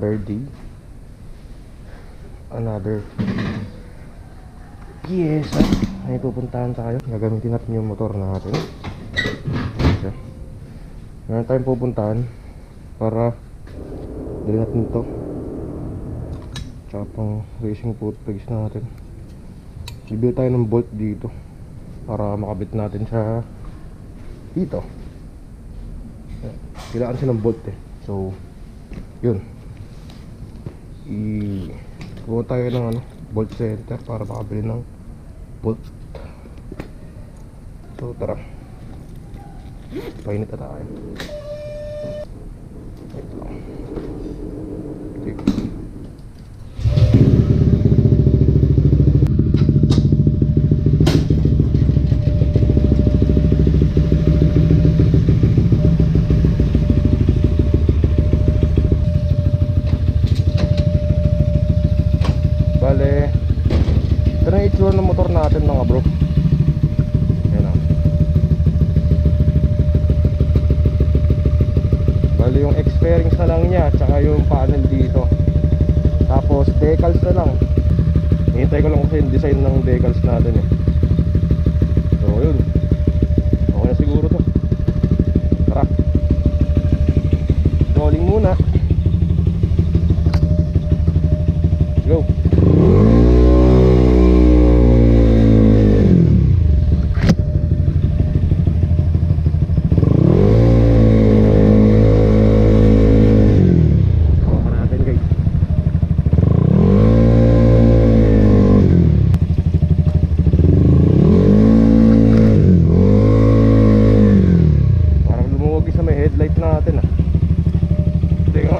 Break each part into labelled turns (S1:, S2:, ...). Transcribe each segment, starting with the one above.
S1: another day, another yes, may pupuntahan tayo. Gagamitin natin yung motor natin. Okay. Meron tayong pupuntahan para dali natin ito, tsaka pang racing footpegs natin. Bibili tayo ng bolt dito para makabit natin sa dito. Kailangan siya ng bolt eh. So yun, kuha tayo ng bolt center para makabili ng bolt. So tara, painit na tayo. Wait lang. Okay. Bale, ito na itsura ng motor natin mga bro. Ayan o. Bale yung X-fairings na lang niya, tsaka yung panel dito. Tapos decals na lang. Hintay ko lang kasi yung design ng decals natin eh. So yun, okay na siguro to. Tara, rolling muna. Go. Headlight natin ah. Teka.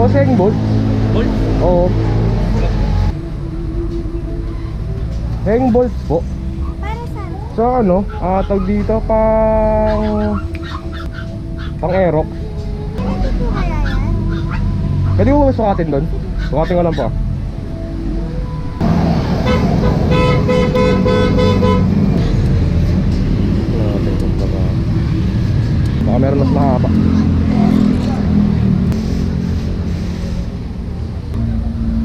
S1: Boss, yung bolt?
S2: Bolt?
S1: Oo. Hang bolt po.
S3: Para saan?
S1: So ano, tawag dito pang Aerox.
S3: Hindi po kaya yan?
S1: Pwede mo ba sukatin doon? Sukatin ko lang po. Baka meron mas mahaba.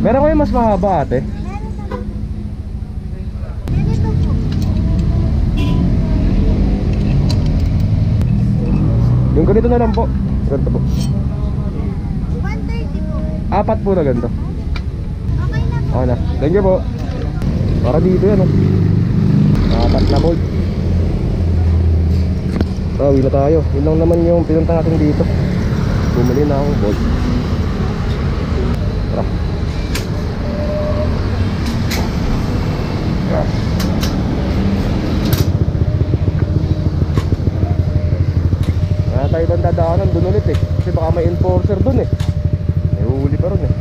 S1: Meron ko yung mas mahaba ate.
S3: Meron naman. Ganito po.
S1: Yung ganito na lang po. Ganito po.
S3: 130 po.
S1: Apat po na ganito.
S3: Okay na po.
S1: Okay na. Thank you po. Para dito yan, oh. Apat na bolt. Uwi na tayo. Yun lang naman yung pinunta natin dito. Bumili na akong bolt. Tara. Kaya tayo bang dadaanan dun ulit eh. Kasi baka may enforcer dun eh. May uhuli pa ron eh.